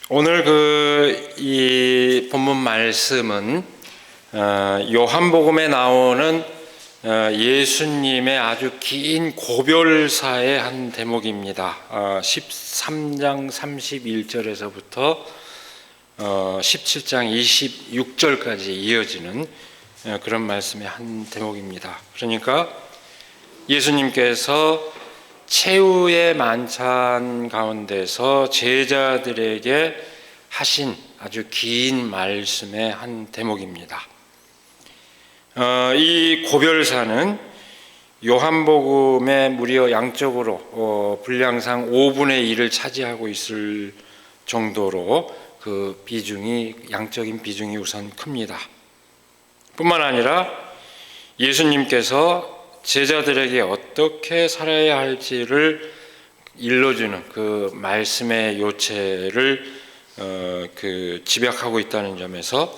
오늘 이 본문 말씀은 요한복음에 나오는 예수님의 아주 긴 고별사의 한 대목입니다. 13장 31절에서부터 17장 26절까지 이어지는 그런 말씀의 한 대목입니다. 그러니까 예수님께서 최후의 만찬 가운데서 제자들에게 하신 아주 긴 말씀의 한 대목입니다. 이 고별사는 요한복음의 무려 양적으로 분량상 5분의 1을 차지하고 있을 정도로 그 양적인 비중이 우선 큽니다. 뿐만 아니라 예수님께서 제자들에게 어떻게 살아야 할지를 일러주는 그 말씀의 요체를 집약하고 있다는 점에서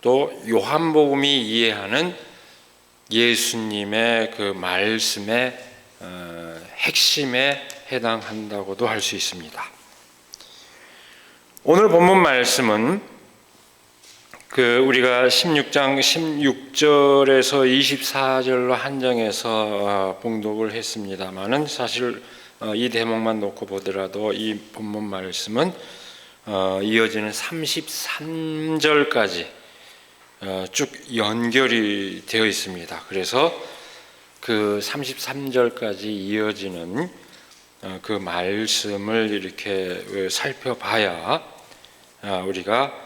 또 요한복음이 이해하는 예수님의 그 말씀의 핵심에 해당한다고도 할 수 있습니다. 오늘 본문 말씀은 우리가 16장 16절에서 24절로 한정해서 봉독을 했습니다만은 사실 이 대목만 놓고 보더라도 이 본문 말씀은 이어지는 33절까지 쭉 연결이 되어 있습니다. 그래서 그 33절까지 이어지는 그 말씀을 이렇게 살펴봐야 우리가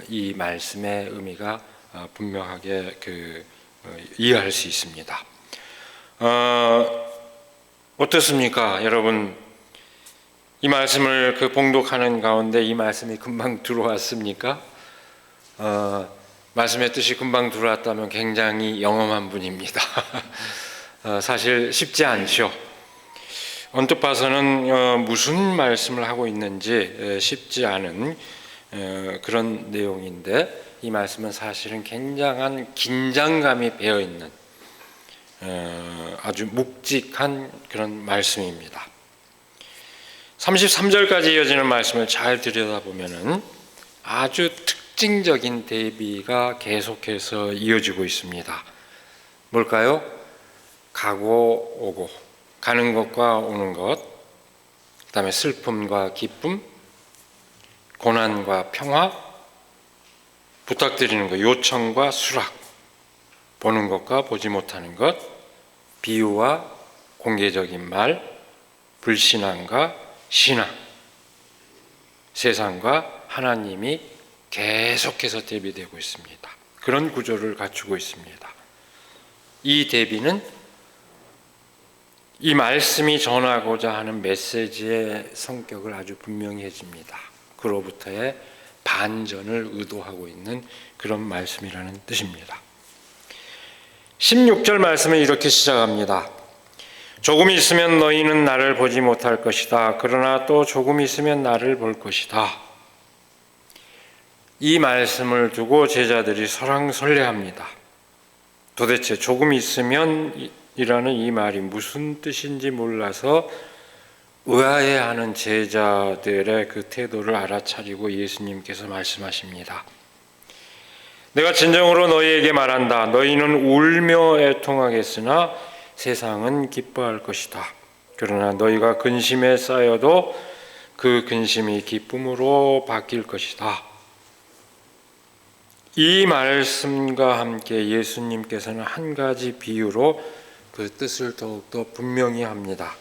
이 말씀의 의미가 분명하게 이해할 수 있습니다. 어떻습니까, 여러분? 이 말씀을 봉독하는 가운데 이 말씀이 금방 들어왔습니까? 말씀의 뜻이 금방 들어왔다면 굉장히 영험한 분입니다. 사실 쉽지 않죠. 언뜻 봐서는 무슨 말씀을 하고 있는지 쉽지 않은 그런 내용인데 이 말씀은 사실은 굉장한 긴장감이 배어있는 아주 묵직한 그런 말씀입니다. 33절까지 이어지는 말씀을 잘 들여다보면 아주 특징적인 대비가 계속해서 이어지고 있습니다. 뭘까요? 가고 오고, 가는 것과 오는 것, 그 다음에 슬픔과 기쁨, 고난과 평화, 부탁드리는 것, 요청과 수락, 보는 것과 보지 못하는 것, 비유와 공개적인 말, 불신앙과 신앙, 세상과 하나님이 계속해서 대비되고 있습니다. 그런 구조를 갖추고 있습니다. 이 대비는 이 말씀이 전하고자 하는 메시지의 성격을 아주 분명히 해줍니다. 그로부터의 반전을 의도하고 있는 그런 말씀이라는 뜻입니다. 16절 말씀은 이렇게 시작합니다. 조금 있으면 너희는 나를 보지 못할 것이다. 그러나 또 조금 있으면 나를 볼 것이다. 이 말씀을 두고 제자들이 설왕설래합니다. 도대체 조금 있으면 이라는 이 말이 무슨 뜻인지 몰라서 의아해하는 제자들의 그 태도를 알아차리고 예수님께서 말씀하십니다. 내가 진정으로 너희에게 말한다. 너희는 울며 애통하겠으나 세상은 기뻐할 것이다. 그러나 너희가 근심에 쌓여도 그 근심이 기쁨으로 바뀔 것이다. 이 말씀과 함께 예수님께서는 한 가지 비유로 그 뜻을 더욱더 분명히 합니다.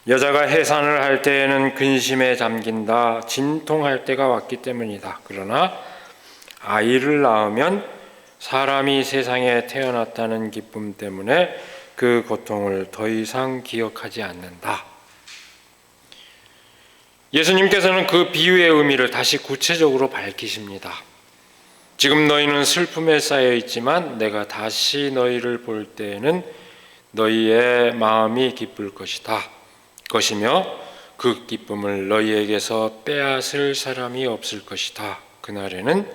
여자가 해산을 할 때에는 근심에 잠긴다. 진통할 때가 왔기 때문이다. 그러나 아이를 낳으면 사람이 세상에 태어났다는 기쁨 때문에 그 고통을 더 이상 기억하지 않는다. 예수님께서는 그 비유의 의미를 다시 구체적으로 밝히십니다. 지금 너희는 슬픔에 쌓여 있지만 내가 다시 너희를 볼 때에는 너희의 마음이 기쁠 것이며 그 기쁨을 너희에게서 빼앗을 사람이 없을 것이다. 그날에는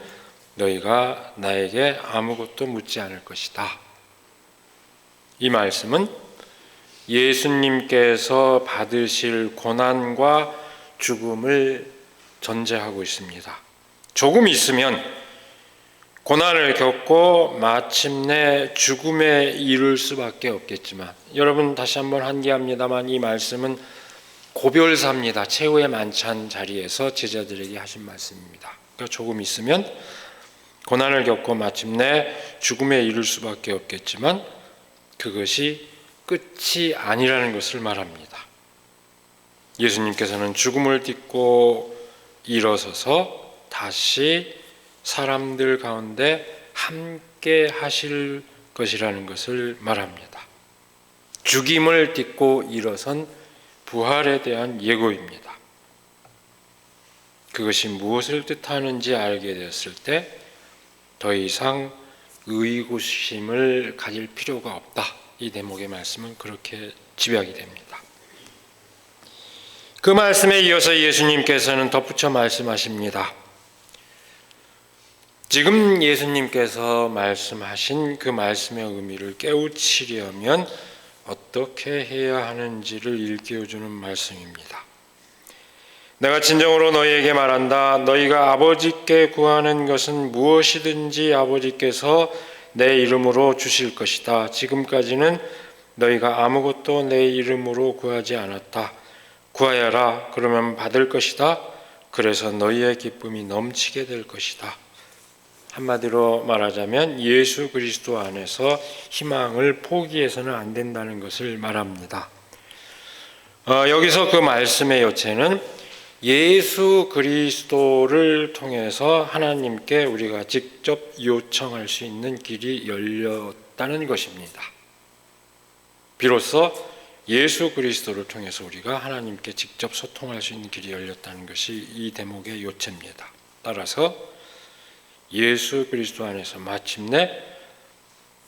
너희가 나에게 아무것도 묻지 않을 것이다. 이 말씀은 예수님께서 받으실 고난과 죽음을 존재하고 있습니다. 조금 있으면 고난을 겪고 마침내 죽음에 이를 수밖에 없겠지만, 여러분 다시 한번 한기합니다만 이 말씀은 고별사입니다. 최후의 만찬 자리에서 제자들에게 하신 말씀입니다. 그러니까 조금 있으면 고난을 겪고 마침내 죽음에 이를 수밖에 없겠지만 그것이 끝이 아니라는 것을 말합니다. 예수님께서는 죽음을 딛고 일어서서 다시 사람들 가운데 함께 하실 것이라는 것을 말합니다. 죽임을 딛고 일어선 부활에 대한 예고입니다. 그것이 무엇을 뜻하는지 알게 되었을 때 더 이상 의구심을 가질 필요가 없다. 이 대목의 말씀은 그렇게 집약이 됩니다. 그 말씀에 이어서 예수님께서는 덧붙여 말씀하십니다. 지금 예수님께서 말씀하신 그 말씀의 의미를 깨우치려면 어떻게 해야 하는지를 일깨워주는 말씀입니다. 내가 진정으로 너희에게 말한다. 너희가 아버지께 구하는 것은 무엇이든지 아버지께서 내 이름으로 주실 것이다. 지금까지는 너희가 아무것도 내 이름으로 구하지 않았다. 구하여라. 그러면 받을 것이다. 그래서 너희의 기쁨이 넘치게 될 것이다. 한마디로 말하자면 예수 그리스도 안에서 희망을 포기해서는 안 된다는 것을 말합니다. 여기서 그 말씀의 요체는 예수 그리스도를 통해서 하나님께 우리가 직접 요청할 수 있는 길이 열렸다는 것입니다. 비로소 예수 그리스도를 통해서 우리가 하나님께 직접 소통할 수 있는 길이 열렸다는 것이 이 대목의 요체입니다. 따라서 예수 그리스도 안에서 마침내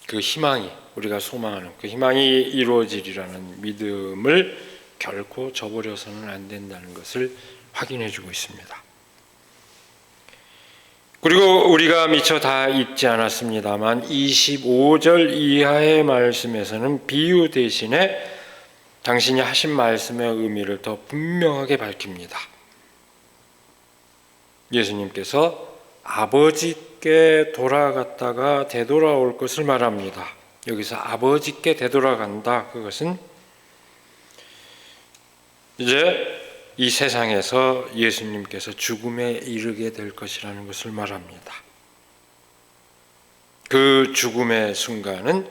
그 희망이, 우리가 소망하는 그 희망이 이루어지리라는 믿음을 결코 저버려서는 안 된다는 것을 확인해 주고 있습니다. 그리고 우리가 미처 다 읽지 않았습니다만 25절 이하의 말씀에서는 비유 대신에 당신이 하신 말씀의 의미를 더 분명하게 밝힙니다. 예수님께서 아버지께 돌아갔다가 되돌아올 것을 말합니다. 여기서 아버지께 되돌아간다. 그것은 이제 이 세상에서 예수님께서 죽음에 이르게 될 것이라는 것을 말합니다. 그 죽음의 순간은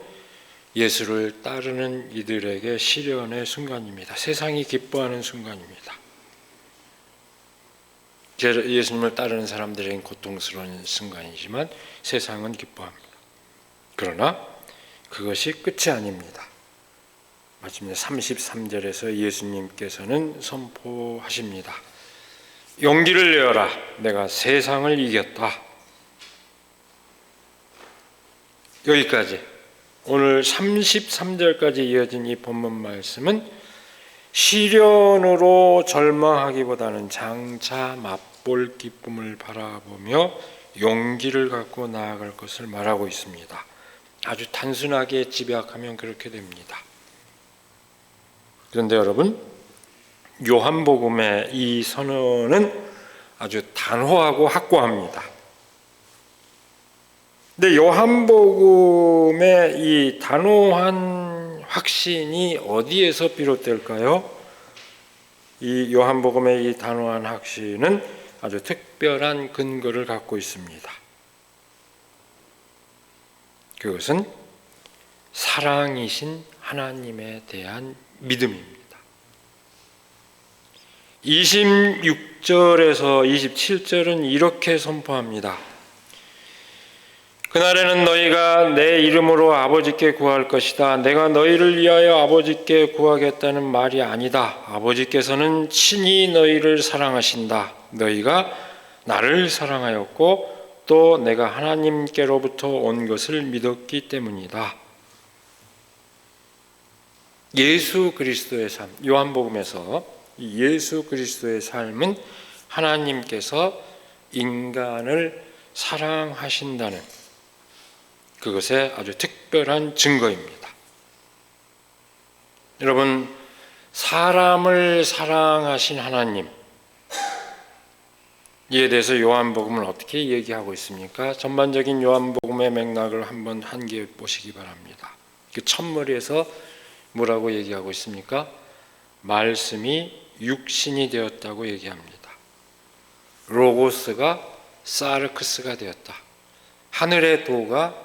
예수를 따르는 이들에게 시련의 순간입니다. 세상이 기뻐하는 순간입니다. 예수님을 따르는 사람들에게는 고통스러운 순간이지만 세상은 기뻐합니다. 그러나 그것이 끝이 아닙니다. 마침내 33절에서 예수님께서는 선포하십니다. 용기를 내어라. 내가 세상을 이겼다. 여기까지 오늘 33절까지 이어진 이 본문 말씀은 시련으로 절망하기보다는 장차 맛볼 기쁨을 바라보며 용기를 갖고 나아갈 것을 말하고 있습니다. 아주 단순하게 집약하면 그렇게 됩니다. 그런데 여러분, 요한복음의 이 선언은 아주 단호하고 확고합니다. 근데 요한복음의 이 단호한 확신이 어디에서 비롯될까요? 이 요한복음의 이 단호한 확신은 아주 특별한 근거를 갖고 있습니다. 그것은 사랑이신 하나님에 대한 믿음입니다. 26절에서 27절은 이렇게 선포합니다. 그날에는 너희가 내 이름으로 아버지께 구할 것이다. 내가 너희를 위하여 아버지께 구하겠다는 말이 아니다. 아버지께서는 친히 너희를 사랑하신다. 너희가 나를 사랑하였고 또 내가 하나님께로부터 온 것을 믿었기 때문이다. 예수 그리스도의 삶, 요한복음에서 예수 그리스도의 삶은 하나님께서 인간을 사랑하신다는 그것의 아주 특별한 증거입니다. 여러분, 사람을 사랑하신 하나님, 이에 대해서 요한복음은 어떻게 얘기하고 있습니까? 전반적인 요한복음의 맥락을 한번 한개 보시기 바랍니다. 그 첫머리에서 뭐라고 얘기하고 있습니까? 말씀이 육신이 되었다고 얘기합니다. 로고스가 사르크스가 되었다. 하늘의 도가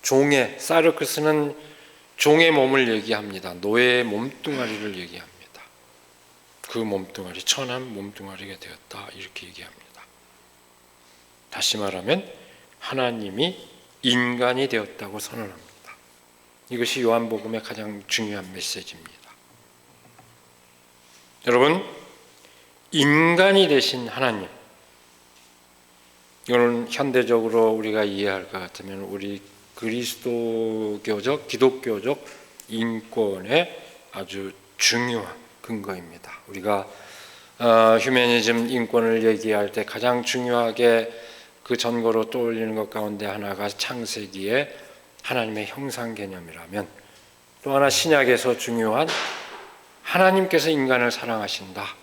종의, 사르크스는 종의 몸을 얘기합니다. 노예의 몸뚱아리를 얘기합니다. 그 몸뚱아리, 천한 몸뚱아리가 되었다, 이렇게 얘기합니다. 다시 말하면 하나님이 인간이 되었다고 선언합니다. 이것이 요한복음의 가장 중요한 메시지입니다. 여러분, 인간이 되신 하나님, 이거는 현대적으로 우리가 이해할 것 같으면 우리 그리스도교적, 기독교적 인권의 아주 중요한 근거입니다. 우리가 휴머니즘 인권을 얘기할 때 가장 중요하게 그 전거로 떠올리는 것 가운데 하나가 창세기의 하나님의 형상 개념이라면, 또 하나 신약에서 중요한 하나님께서 인간을 사랑하신다,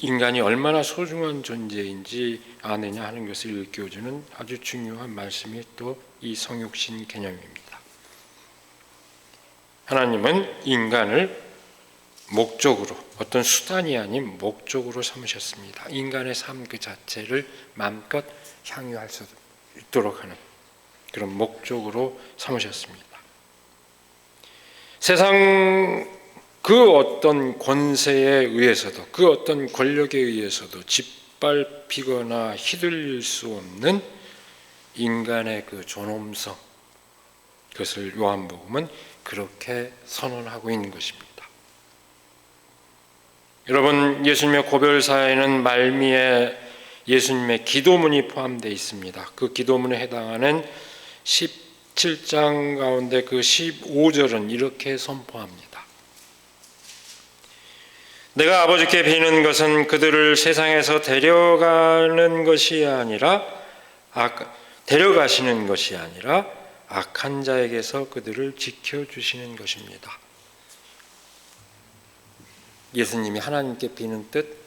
인간이 얼마나 소중한 존재인지 아느냐 하는 것을 일깨워주는 아주 중요한 말씀이 또 이 성육신 개념입니다. 하나님은 인간을 목적으로, 어떤 수단이 아닌 목적으로 삼으셨습니다. 인간의 삶 그 자체를 마음껏 향유할 수 있도록 하는 그런 목적으로 삼으셨습니다. 세상 그 어떤 권세에 의해서도, 그 어떤 권력에 의해서도 짓밟히거나 휘둘릴 수 없는 인간의 그 존엄성, 그것을 요한복음은 그렇게 선언하고 있는 것입니다. 여러분, 예수님의 고별사에는 말미에 예수님의 기도문이 포함되어 있습니다. 그 기도문에 해당하는 17장 가운데 그 15절은 이렇게 선포합니다. 내가 아버지께 비는 것은 그들을 세상에서 데려가시는 것이 아니라 악한 자에게서 그들을 지켜주시는 것입니다. 예수님이 하나님께 비는 뜻,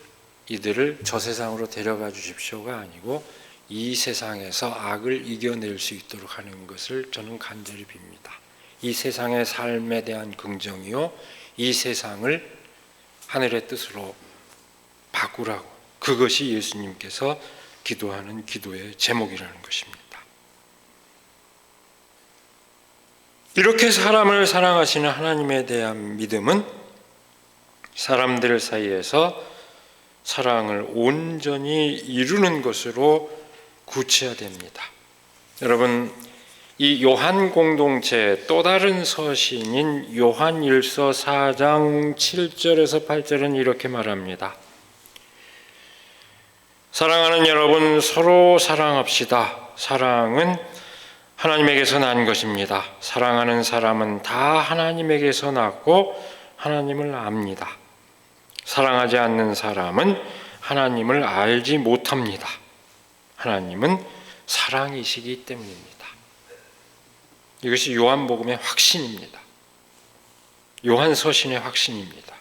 이들을 저 세상으로 데려가 주십시오가 아니고 이 세상에서 악을 이겨낼 수 있도록 하는 것을 저는 간절히 빕니다. 이 세상의 삶에 대한 긍정이요, 이 세상을 하늘의 뜻으로 바꾸라고, 그것이 예수님께서 기도하는 기도의 제목이라는 것입니다. 이렇게 사람을 사랑하시는 하나님에 대한 믿음은 사람들 사이에서 사랑을 온전히 이루는 것으로 구체화됩니다. 여러분, 이 요한 공동체의 또 다른 서신인 요한일서 4장 7절에서 8절은 이렇게 말합니다. 사랑하는 여러분, 서로 사랑합시다. 사랑은 하나님에게서 난 것입니다. 사랑하는 사람은 다 하나님에게서 났고 하나님을 압니다. 사랑하지 않는 사람은 하나님을 알지 못합니다. 하나님은 사랑이시기 때문입니다. 이것이 요한복음의 확신입니다. 요한서신의 확신입니다.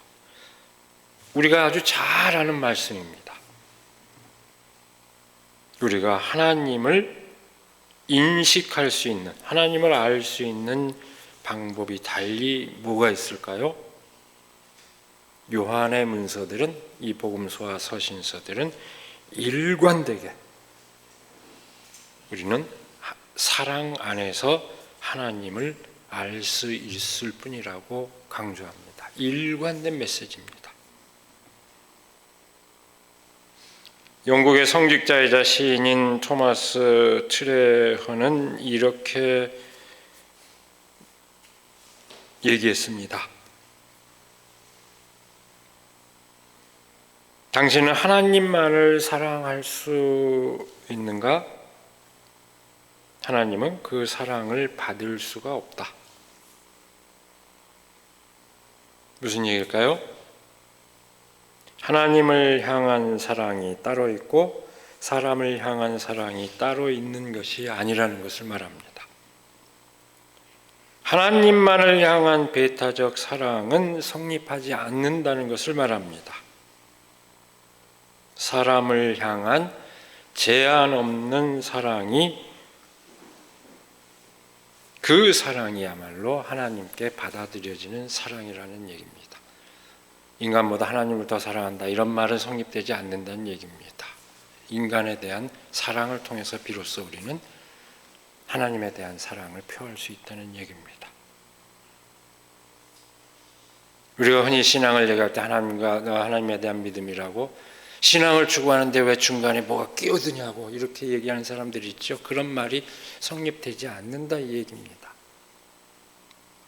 우리가 아주 잘 아는 말씀입니다. 우리가 하나님을 인식할 수 있는, 하나님을 알 수 있는 방법이 달리 뭐가 있을까요? 요한의 문서들은, 이 복음서와 서신서들은 일관되게 우리는 사랑 안에서 하나님을 알 수 있을 뿐이라고 강조합니다. 일관된 메시지입니다. 영국의 성직자이자 시인인 토마스 트레허는 이렇게 얘기했습니다. 당신은 하나님만을 사랑할 수 있는가? 하나님은 그 사랑을 받을 수가 없다. 무슨 얘기일까요? 하나님을 향한 사랑이 따로 있고 사람을 향한 사랑이 따로 있는 것이 아니라는 것을 말합니다. 하나님만을 향한 배타적 사랑은 성립하지 않는다는 것을 말합니다. 사람을 향한 제한 없는 사랑이, 그 사랑이야말로 하나님께 받아들여지는 사랑이라는 얘기입니다. 인간보다 하나님을 더 사랑한다, 이런 말은 성립되지 않는다는 얘기입니다. 인간에 대한 사랑을 통해서 비로소 우리는 하나님에 대한 사랑을 표할 수 있다는 얘기입니다. 우리가 흔히 신앙을 얘기할 때 하나님에 대한 믿음이라고, 신앙을 추구하는데 왜 중간에 뭐가 끼어드냐고 이렇게 얘기하는 사람들이 있죠. 그런 말이 성립되지 않는다 이 얘기입니다.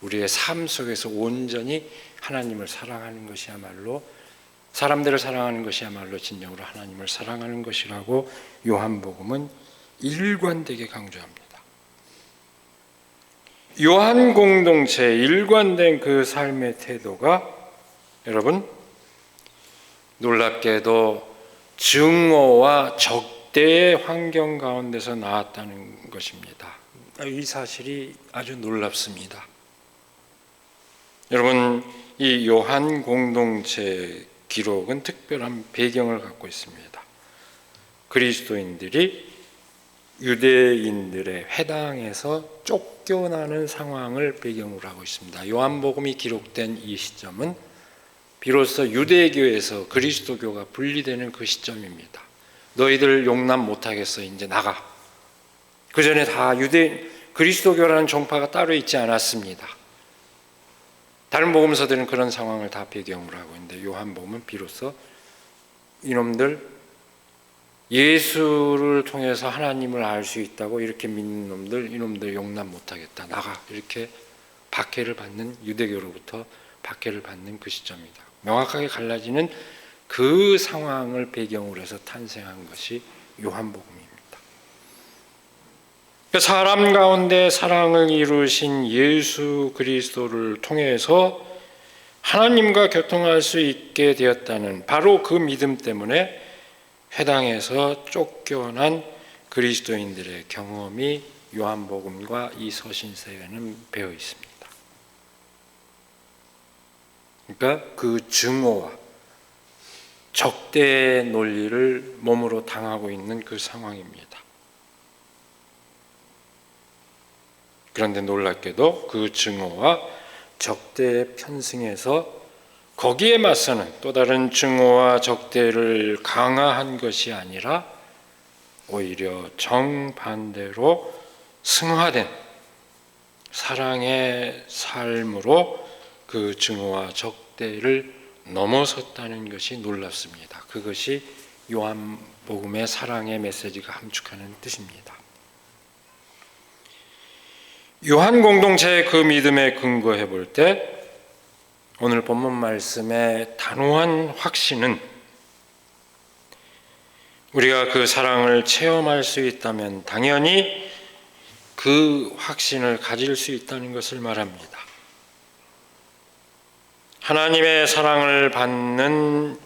우리의 삶 속에서 온전히 하나님을 사랑하는 것이야말로, 사람들을 사랑하는 것이야말로 진정으로 하나님을 사랑하는 것이라고 요한복음은 일관되게 강조합니다. 요한 공동체의 일관된 그 삶의 태도가 여러분 놀랍게도 증오와 적대의 환경 가운데서 나왔다는 것입니다. 이 사실이 아주 놀랍습니다. 여러분, 이 요한 공동체 기록은 특별한 배경을 갖고 있습니다. 그리스도인들이 유대인들의 회당에서 쫓겨나는 상황을 배경으로 하고 있습니다. 요한복음이 기록된 이 시점은 비로소 유대교에서 그리스도교가 분리되는 그 시점입니다. 너희들 용납 못하겠어, 이제 나가. 그 전에 다 그리스도교라는 종파가 따로 있지 않았습니다. 다른 복음서들은 그런 상황을 다 배경으로 하고 있는데 요한복음은 비로소 이놈들 예수를 통해서 하나님을 알 수 있다고 이렇게 믿는 놈들, 이놈들 용납 못하겠다, 나가, 이렇게 박해를 받는, 유대교로부터 박해를 받는 그 시점이다. 명확하게 갈라지는 그 상황을 배경으로 해서 탄생한 것이 요한복음입니다. 사람 가운데 사랑을 이루신 예수 그리스도를 통해서 하나님과 교통할 수 있게 되었다는 바로 그 믿음 때문에 회당에서 쫓겨난 그리스도인들의 경험이 요한복음과 이 서신서에는 배어 있습니다. 그러니까 그 증오와 적대의 논리를 몸으로 당하고 있는 그 상황입니다. 그런데 놀랍게도 그 증오와 적대의 편승에서 거기에 맞서는 또 다른 증오와 적대를 강화한 것이 아니라 오히려 정반대로 승화된 사랑의 삶으로 그 증오와 적대를 넘어섰다는 것이 놀랍습니다. 그것이 요한복음의 사랑의 메시지가 함축하는 뜻입니다. 요한 공동체의 그 믿음에 근거해 볼 때 오늘 본문 말씀의 단호한 확신은 우리가 그 사랑을 체험할 수 있다면 당연히 그 확신을 가질 수 있다는 것을 말합니다. 하나님의 사랑을 받는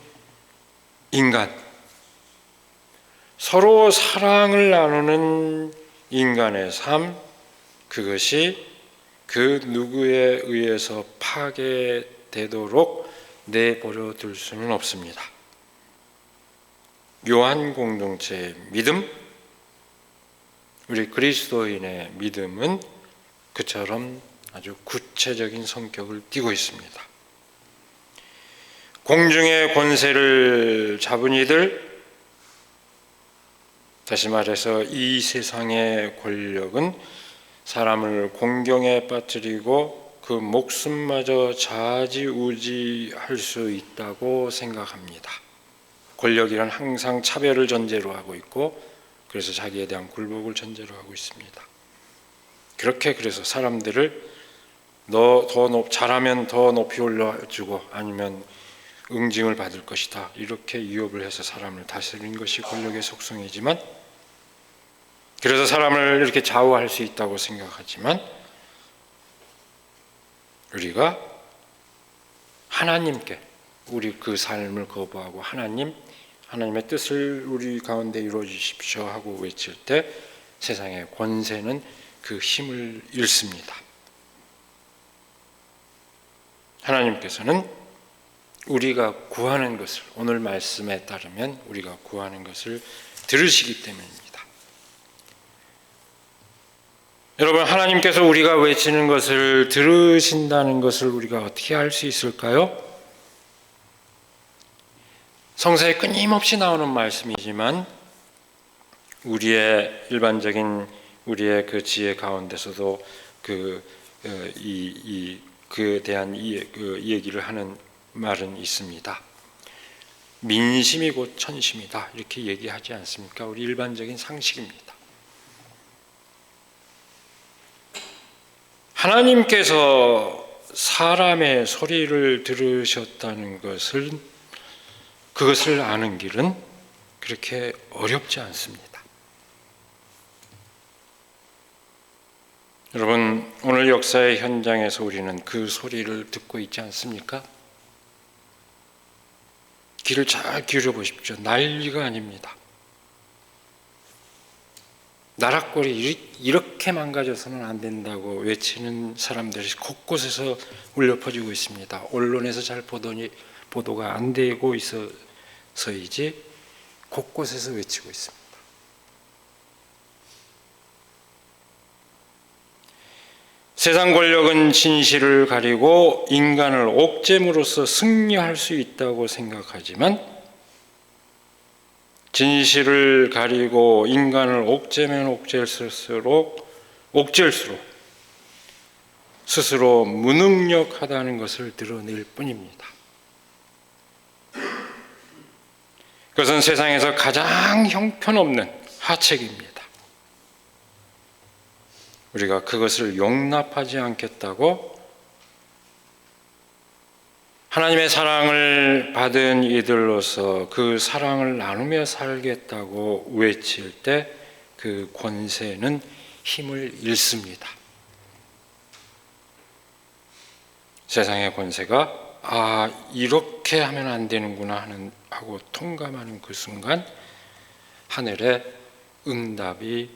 인간, 서로 사랑을 나누는 인간의 삶, 그것이 그 누구에 의해서 파괴되도록 내버려 둘 수는 없습니다. 요한 공동체의 믿음, 우리 그리스도인의 믿음은 그처럼 아주 구체적인 성격을 띠고 있습니다. 공중의 권세를 잡은 이들, 다시 말해서 이 세상의 권력은 사람을 공경에 빠뜨리고 그 목숨마저 좌지우지할 수 있다고 생각합니다. 권력이란 항상 차별을 전제로 하고 있고 그래서 자기에 대한 굴복을 전제로 하고 있습니다. 그래서 사람들을 잘하면 더 높이 올려주고 아니면 응징을 받을 것이다, 이렇게 유혹을 해서 사람을 다스리는 것이 권력의 속성이지만, 그래서 사람을 이렇게 좌우할 수 있다고 생각하지만 우리가 하나님께 우리 그 삶을 거부하고 하나님의 뜻을 우리 가운데 이루어 주십시오 하고 외칠 때 세상의 권세는 그 힘을 잃습니다. 하나님께서는 우리가 구하는 것을, 오늘 말씀에 따르면 우리가 구하는 것을 들으시기 때문입니다. 여러분, 하나님께서 우리가 외치는 것을 들으신다는 것을 우리가 어떻게 알 수 있을까요? 성서에 끊임없이 나오는 말씀이지만 우리의 일반적인 우리의 그 지혜 가운데서도 그에 대한 얘기를 하는 말은 있습니다. 민심이 곧 천심이다, 이렇게 얘기하지 않습니까? 우리 일반적인 상식입니다. 하나님께서 사람의 소리를 들으셨다는 그것을 아는 길은 그렇게 어렵지 않습니다. 여러분, 오늘 역사의 현장에서 우리는 그 소리를 듣고 있지 않습니까? 귀를 잘 기울여 보십시오. 난리가 아닙니다. 나락골이 이렇게 망가져서는 안 된다고 외치는 사람들이 곳곳에서 울려 퍼지고 있습니다. 언론에서 잘 보도가 안 되고 있어서이지 곳곳에서 외치고 있습니다. 세상 권력은 진실을 가리고 인간을 옥죄므로써 승리할 수 있다고 생각하지만 진실을 가리고 인간을 옥죄면 옥죄일수록 스스로 무능력하다는 것을 드러낼 뿐입니다. 그것은 세상에서 가장 형편없는 하책입니다. 우리가 그것을 용납하지 않겠다고 하나님의 사랑을 받은 이들로서 그 사랑을 나누며 살겠다고 외칠 때 그 권세는 힘을 잃습니다. 세상의 권세가 이렇게 하면 안 되는구나 하고 통감하는 그 순간 하늘에 응답이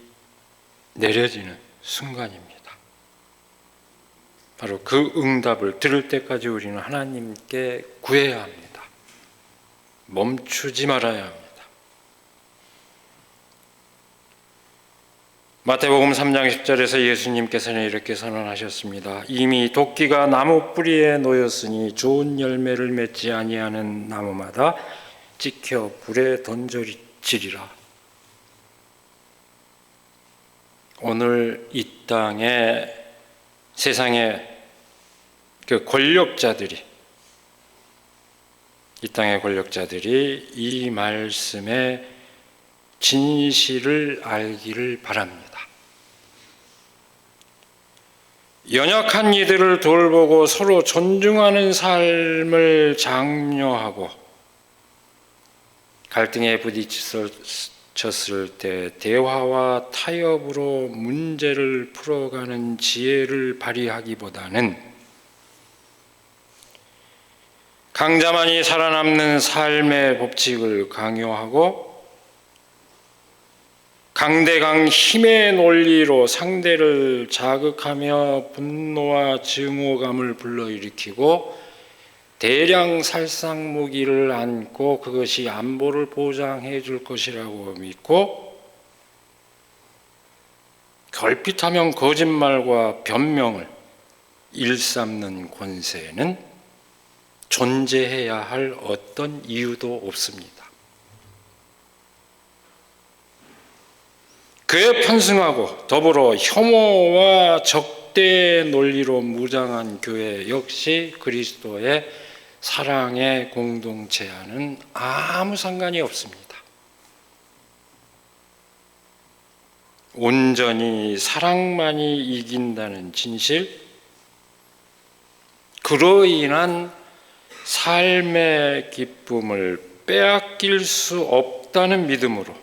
내려지는 순간입니다. 바로 그 응답을 들을 때까지 우리는 하나님께 구해야 합니다. 멈추지 말아야 합니다. 마태복음 3장 10절에서 예수님께서는 이렇게 선언하셨습니다. 이미 도끼가 나무 뿌리에 놓였으니 좋은 열매를 맺지 아니하는 나무마다 찍혀 불에 던져지리라. 오늘 이 땅에 세상의 그 권력자들이 이 말씀의 진실을 알기를 바랍니다. 연약한 이들을 돌보고 서로 존중하는 삶을 장려하고 갈등에 부딪혔을 때 대화와 타협으로 문제를 풀어가는 지혜를 발휘하기보다는 강자만이 살아남는 삶의 법칙을 강요하고 강대강 힘의 논리로 상대를 자극하며 분노와 증오감을 불러일으키고 대량 살상 무기를 안고 그것이 안보를 보장해 줄 것이라고 믿고 걸핏하면 거짓말과 변명을 일삼는 권세는 존재해야 할 어떤 이유도 없습니다. 그에 편승하고 더불어 혐오와 적대 논리로 무장한 교회 역시 그리스도의 사랑의 공동체와는 아무 상관이 없습니다. 온전히 사랑만이 이긴다는 진실, 그로 인한 삶의 기쁨을 빼앗길 수 없다는 믿음으로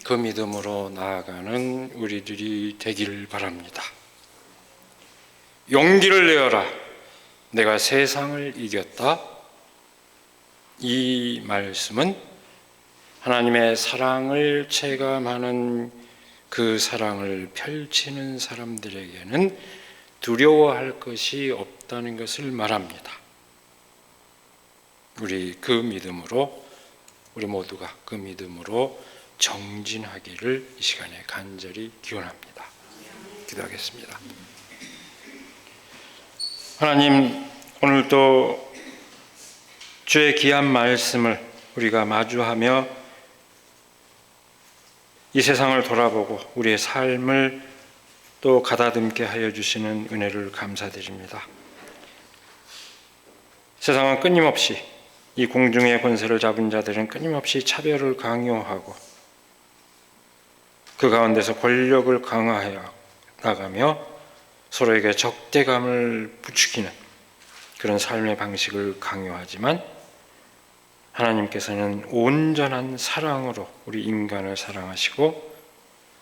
그 믿음으로 나아가는 우리들이 되기를 바랍니다. 용기를 내어라. 내가 세상을 이겼다. 이 말씀은 하나님의 사랑을 체감하는 그 사랑을 펼치는 사람들에게는 두려워할 것이 없다는 것을 말합니다. 우리 그 믿음으로, 우리 모두가 그 믿음으로 정진하기를 이 시간에 간절히 기원합니다. 기도하겠습니다. 하나님, 오늘도 주의 귀한 말씀을 우리가 마주하며 이 세상을 돌아보고 우리의 삶을 또 가다듬게 하여 주시는 은혜를 감사드립니다. 세상은 끊임없이, 이 공중의 권세를 잡은 자들은 끊임없이 차별을 강요하고 그 가운데서 권력을 강화해 나가며 서로에게 적대감을 부추기는 그런 삶의 방식을 강요하지만, 하나님께서는 온전한 사랑으로 우리 인간을 사랑하시고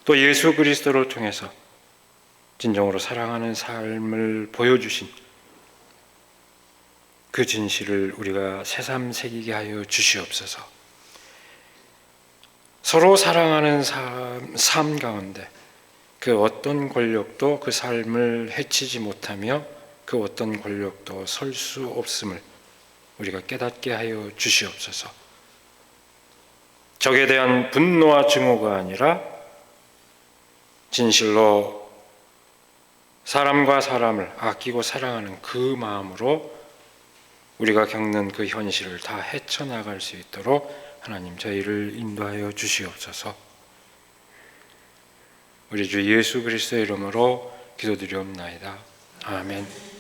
또 예수 그리스도를 통해서 진정으로 사랑하는 삶을 보여주신 그 진실을 우리가 새삼 새기게 하여 주시옵소서. 서로 사랑하는 삶 가운데 그 어떤 권력도 그 삶을 해치지 못하며 그 어떤 권력도 설 수 없음을 우리가 깨닫게 하여 주시옵소서. 적에 대한 분노와 증오가 아니라 진실로 사람과 사람을 아끼고 사랑하는 그 마음으로 우리가 겪는 그 현실을 다 헤쳐나갈 수 있도록 하나님 저희를 인도하여 주시옵소서. 우리 주 예수 그리스도의 이름으로 기도드리옵나이다. 아멘.